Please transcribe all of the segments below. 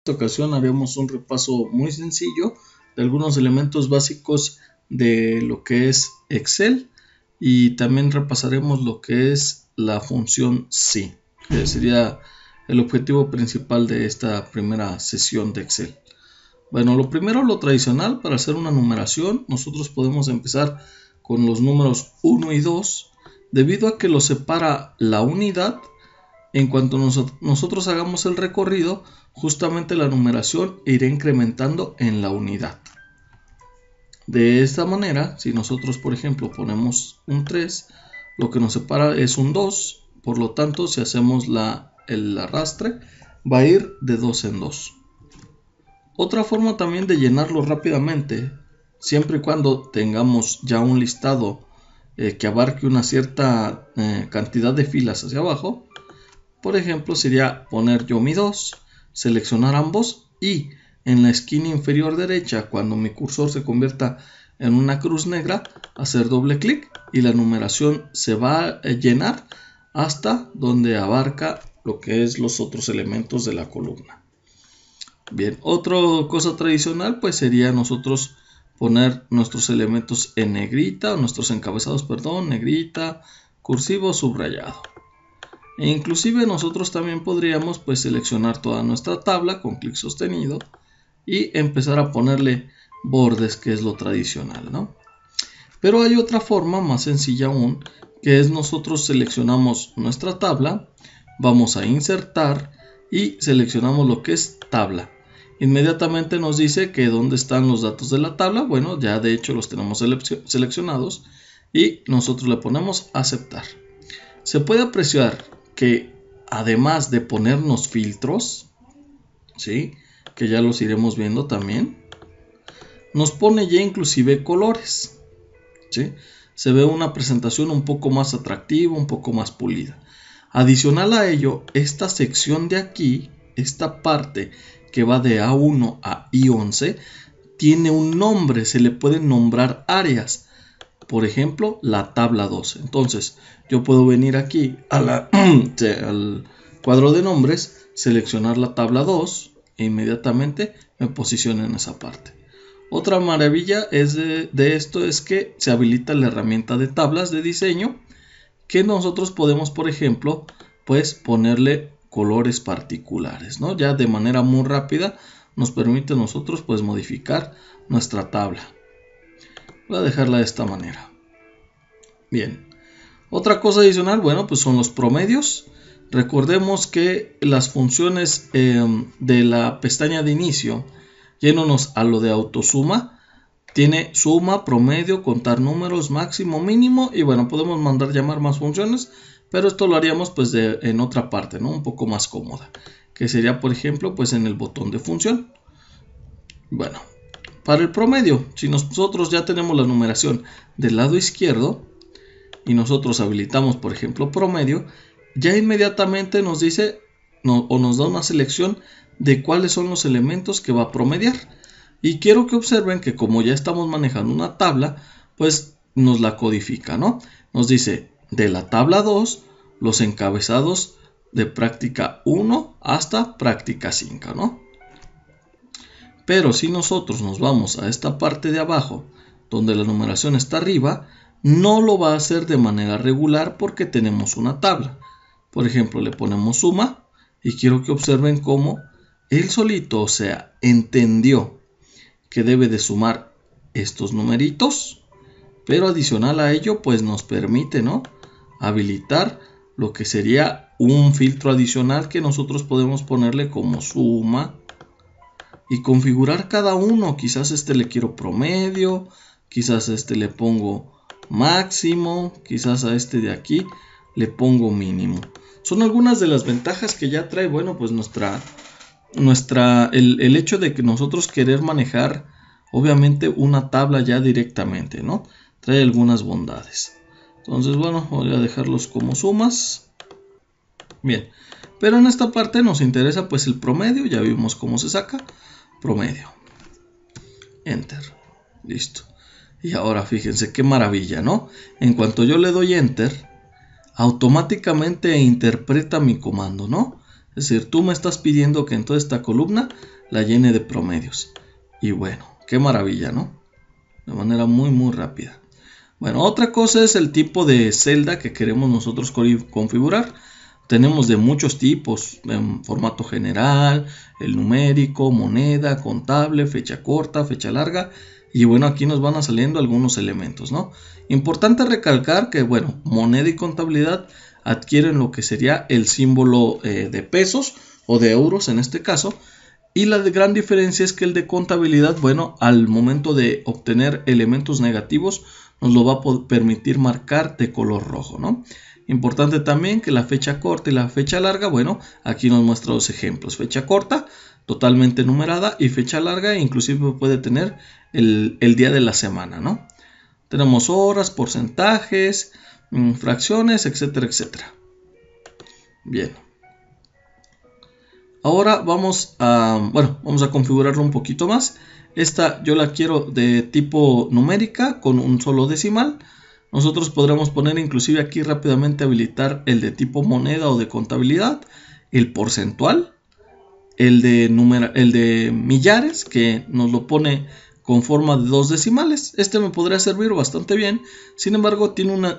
esta ocasión haremos un repaso muy sencillo de algunos elementos básicos de lo que es Excel y también repasaremos lo que es la función sí, que sería el objetivo principal de esta primera sesión de Excel. Bueno, lo primero, lo tradicional, para hacer una numeración, nosotros podemos empezar con los números 1 y 2, debido a que los separa la unidad. En cuanto nosotros hagamos el recorrido, justamente la numeración irá incrementando en la unidad. De esta manera, si nosotros por ejemplo ponemos un 3, lo que nos separa es un 2, por lo tanto si hacemos el arrastre va a ir de 2 en 2. Otra forma también de llenarlo rápidamente, siempre y cuando tengamos ya un listado que abarque una cierta cantidad de filas hacia abajo, por ejemplo, sería poner yo mi 2, seleccionar ambos y en la esquina inferior derecha, cuando mi cursor se convierta en una cruz negra, hacer doble clic y la numeración se va a llenar hasta donde abarca lo que es los otros elementos de la columna. Bien, otra cosa tradicional pues sería nosotros poner nuestros elementos en negrita, nuestros encabezados, perdón, negrita, cursivo, subrayado. E inclusive nosotros también podríamos pues seleccionar toda nuestra tabla con clic sostenido y empezar a ponerle bordes, que es lo tradicional, ¿no? Pero hay otra forma más sencilla aún, que es nosotros seleccionamos nuestra tabla, vamos a insertar y seleccionamos lo que es tabla. Inmediatamente nos dice que dónde están los datos de la tabla. Bueno, ya de hecho los tenemos seleccionados y nosotros le ponemos aceptar. Se puede apreciar que además de ponernos filtros, ¿sí?, que ya los iremos viendo también, nos pone ya inclusive colores, ¿sí? Se ve una presentación un poco más atractiva, un poco más pulida. Adicional a ello, esta sección de aquí, esta parte que va de A1 a I11, tiene un nombre, se le pueden nombrar áreas. Por ejemplo, la tabla 2. Entonces, yo puedo venir aquí al cuadro de nombres, seleccionar la tabla 2 e inmediatamente me posiciono en esa parte. Otra maravilla de esto es que se habilita la herramienta de tablas de diseño, que nosotros podemos, por ejemplo, pues ponerle colores particulares, ¿no? Ya de manera muy rápida nos permite a nosotros pues modificar nuestra tabla. Voy a dejarla de esta manera. Bien. Otra cosa adicional, bueno, pues son los promedios. Recordemos que las funciones de la pestaña de inicio, yéndonos a lo de autosuma, tiene suma, promedio, contar números, máximo, mínimo, y bueno, podemos mandar llamar más funciones, pero esto lo haríamos pues en otra parte, ¿no? Un poco más cómoda, que sería por ejemplo pues en el botón de función. Bueno, para el promedio, si nosotros ya tenemos la numeración del lado izquierdo y nosotros habilitamos por ejemplo promedio, ya inmediatamente nos dice o nos da una selección de cuáles son los elementos que va a promediar. Y quiero que observen que como ya estamos manejando una tabla, pues nos la codifica, ¿no? Nos dice de la tabla 2 los encabezados de práctica 1 hasta práctica 5, ¿no? Pero si nosotros nos vamos a esta parte de abajo, donde la numeración está arriba, no lo va a hacer de manera regular porque tenemos una tabla. Por ejemplo, le ponemos suma y quiero que observen cómo él solito, o sea, entendió que debe de sumar estos numeritos, pero adicional a ello pues nos permite, ¿no?, habilitar lo que sería un filtro adicional que nosotros podemos ponerle como suma y configurar cada uno. Quizás este le quiero promedio, quizás este le pongo máximo, quizás a este de aquí le pongo mínimo. Son algunas de las ventajas que ya trae, bueno, pues el hecho de que nosotros querer manejar obviamente una tabla ya directamente, ¿no? Trae algunas bondades. Entonces, bueno, voy a dejarlos como sumas. Bien, pero en esta parte nos interesa pues el promedio. Ya vimos cómo se saca promedio. Enter. Listo. Y ahora fíjense qué maravilla, ¿no? En cuanto yo le doy enter, automáticamente interpreta mi comando, ¿no? Es decir, tú me estás pidiendo que en toda esta columna la llene de promedios. Y bueno, qué maravilla, ¿no? De manera muy rápida. Bueno, otra cosa es el tipo de celda que queremos nosotros configurar. Tenemos de muchos tipos, en formato general, el numérico, moneda, contable, fecha corta, fecha larga. Y bueno, aquí nos van a saliendo algunos elementos, ¿no? Importante recalcar que, bueno, moneda y contabilidad adquieren lo que sería el símbolo de pesos o de euros en este caso. Y la gran diferencia es que el de contabilidad, bueno, al momento de obtener elementos negativos, nos lo va a permitir marcar de color rojo, ¿no? Importante también que la fecha corta y la fecha larga, bueno, aquí nos muestra dos ejemplos. Fecha corta, totalmente numerada, y fecha larga, inclusive puede tener el día de la semana, ¿no? Tenemos horas, porcentajes, fracciones, etcétera, etcétera. Bien. Ahora vamos a configurarlo un poquito más. Esta yo la quiero de tipo numérica con un solo decimal. Nosotros podremos poner inclusive aquí rápidamente habilitar el de tipo moneda o de contabilidad, el porcentual, el de millares que nos lo pone con forma de 2 decimales. Este me podría servir bastante bien, sin embargo tiene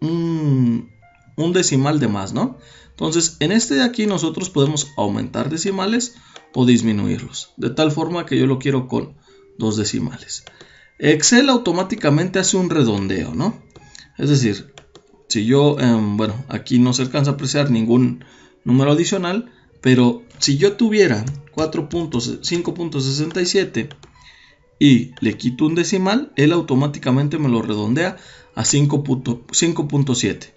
un decimal de más, ¿no? Entonces en este de aquí nosotros podemos aumentar decimales o disminuirlos, de tal forma que yo lo quiero con 2 decimales. Excel automáticamente hace un redondeo, ¿no? Es decir, si yo, aquí no se alcanza a apreciar ningún número adicional, pero si yo tuviera 5.67 y le quito un decimal, él automáticamente me lo redondea a 5.7.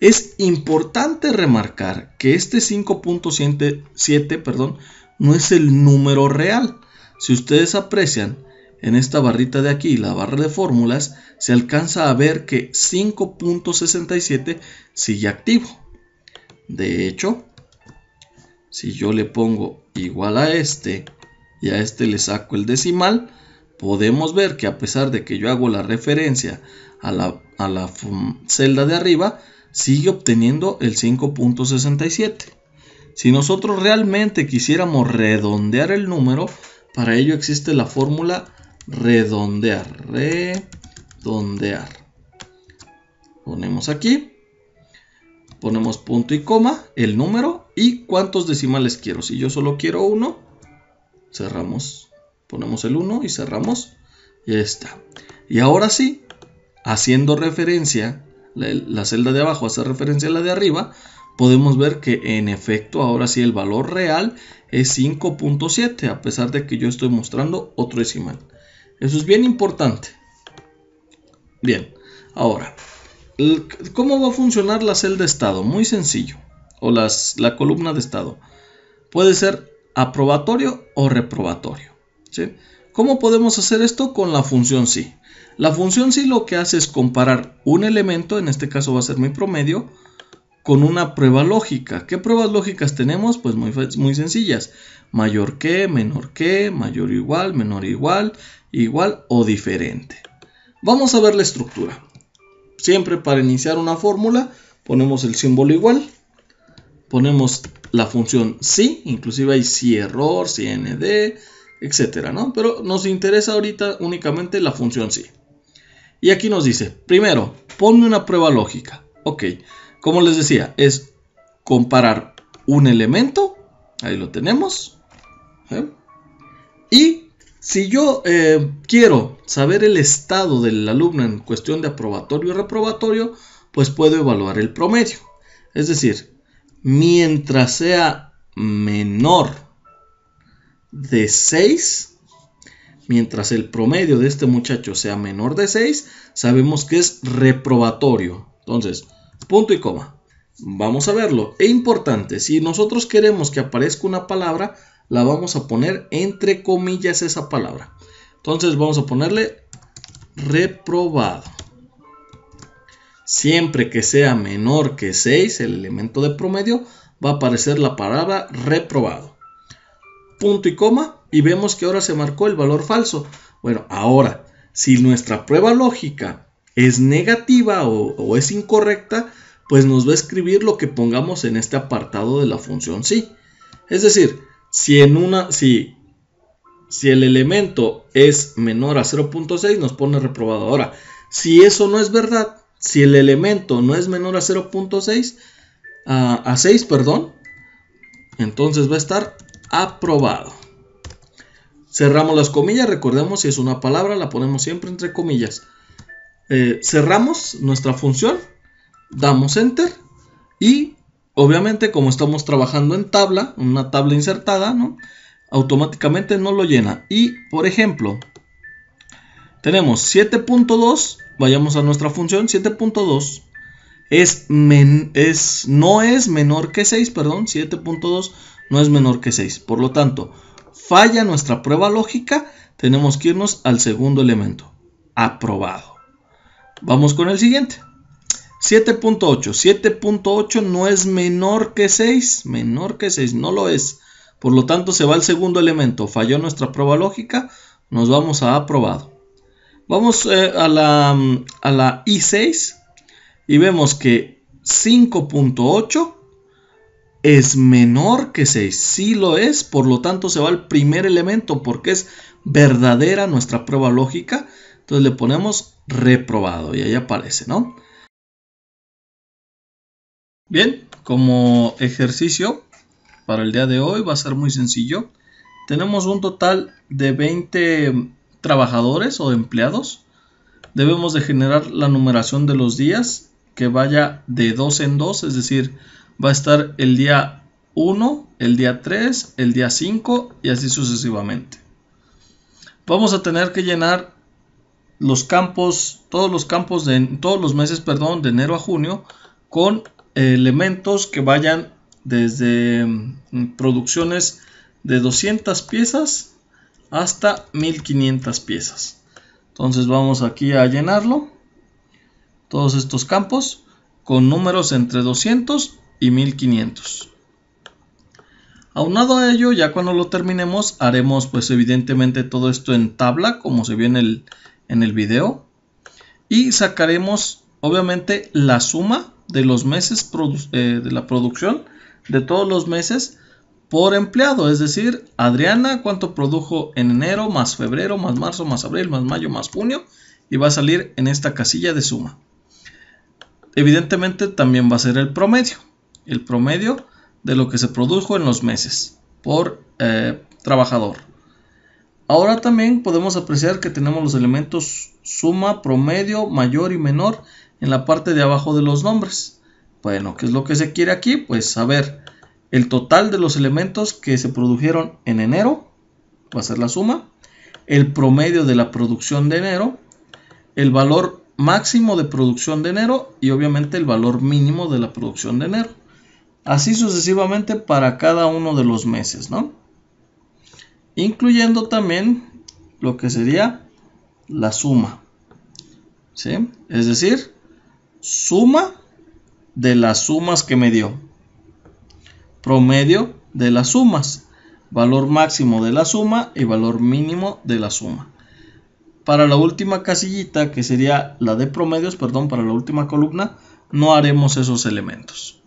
Es importante remarcar que este 5.7, no es el número real. Si ustedes aprecian en esta barrita de aquí, la barra de fórmulas, se alcanza a ver que 5.67 sigue activo. De hecho, si yo le pongo igual a este y a este le saco el decimal, podemos ver que a pesar de que yo hago la referencia a la celda de arriba, sigue obteniendo el 5.67. Si nosotros realmente quisiéramos redondear el número, para ello existe la fórmula redondear. Ponemos aquí, ponemos punto y coma, el número y cuántos decimales quiero. Si yo solo quiero 1, cerramos, ponemos el 1 y cerramos. Y ya está. Y ahora sí, haciendo referencia, la celda de abajo hace referencia a la de arriba, podemos ver que en efecto ahora sí el valor real es 5.7, a pesar de que yo estoy mostrando otro decimal. Eso es bien importante. Bien, ahora, ¿cómo va a funcionar la celda de estado? Muy sencillo, o la columna de estado. Puede ser aprobatorio o reprobatorio, ¿sí? ¿Cómo podemos hacer esto? Con la función sí. La función sí lo que hace es comparar un elemento, en este caso va a ser mi promedio, con una prueba lógica. ¿Qué pruebas lógicas tenemos? Pues muy sencillas. Mayor que, menor que, mayor o igual, menor o igual, igual o diferente. Vamos a ver la estructura. Siempre para iniciar una fórmula ponemos el símbolo igual. Ponemos la función sí, inclusive hay si error, si nd, etcétera, ¿no? Pero nos interesa ahorita únicamente la función sí. Y aquí nos dice, primero, ponme una prueba lógica. Ok, como les decía, es comparar un elemento, ahí lo tenemos. Y si yo quiero saber el estado del alumno en cuestión de aprobatorio y reprobatorio, pues puedo evaluar el promedio. Es decir, mientras sea menor de 6, mientras el promedio de este muchacho sea menor de 6, sabemos que es reprobatorio. Entonces, punto y coma. Vamos a verlo. Es importante, si nosotros queremos que aparezca una palabra, la vamos a poner entre comillas esa palabra. Entonces vamos a ponerle reprobado. Siempre que sea menor que 6, el elemento de promedio, va a aparecer la palabra reprobado. Punto y coma, y vemos que ahora se marcó el valor falso. Bueno, ahora, si nuestra prueba lógica es negativa o es incorrecta, pues nos va a escribir lo que pongamos en este apartado de la función sí. Es decir, si el elemento es menor a 0.6 nos pone reprobado. Ahora, si eso no es verdad, si el elemento no es menor a 0.6, a 6, perdón, entonces va a estar aprobado. Cerramos las comillas, recordemos, si es una palabra la ponemos siempre entre comillas. Cerramos nuestra función, damos enter y obviamente como estamos trabajando en tabla, una tabla insertada, ¿no?, automáticamente no lo llena. Y por ejemplo, tenemos 7.2, vayamos a nuestra función, 7.2 no es menor que 6, perdón, 7.2 no es menor que 6. Por lo tanto, falla nuestra prueba lógica, tenemos que irnos al segundo elemento, aprobado. Vamos con el siguiente. 7.8. 7.8 no es menor que 6. Menor que 6, no lo es. Por lo tanto, se va al segundo elemento. Falló nuestra prueba lógica. Nos vamos a aprobado. Vamos a la I6 y vemos que 5.8 es menor que 6. Sí lo es. Por lo tanto, se va al primer elemento porque es verdadera nuestra prueba lógica. Entonces le ponemos reprobado y ahí aparece, ¿no? Bien, como ejercicio para el día de hoy va a ser muy sencillo. Tenemos un total de 20 trabajadores o empleados. Debemos de generar la numeración de los días que vaya de 2 en 2, es decir, va a estar el día 1, el día 3, el día 5 y así sucesivamente. Vamos a tener que llenar los campos, todos los meses, de enero a junio, con elementos que vayan desde producciones de 200 piezas hasta 1500 piezas. Entonces vamos aquí a llenarlo, todos estos campos con números entre 200 y 1500. Aunado a ello, ya cuando lo terminemos, haremos pues evidentemente todo esto en tabla, como se ve en el video, y sacaremos obviamente la suma de los meses de la producción de todos los meses por empleado, es decir, Adriana cuánto produjo en enero, más febrero, más marzo, más abril, más mayo, más junio, y va a salir en esta casilla de suma. Evidentemente también va a ser el promedio de lo que se produjo en los meses por trabajador. Ahora también podemos apreciar que tenemos los elementos suma, promedio, mayor y menor en la parte de abajo de los nombres. Bueno, ¿qué es lo que se quiere aquí? Pues saber el total de los elementos que se produjeron en enero, va a ser la suma, el promedio de la producción de enero, el valor máximo de producción de enero y obviamente el valor mínimo de la producción de enero. Así sucesivamente para cada uno de los meses, ¿no? Incluyendo también lo que sería la suma, ¿sí? Es decir, suma de las sumas que me dio, promedio de las sumas, valor máximo de la suma y valor mínimo de la suma. Para la última casillita, que sería la de promedios, para la última columna, no haremos esos elementos.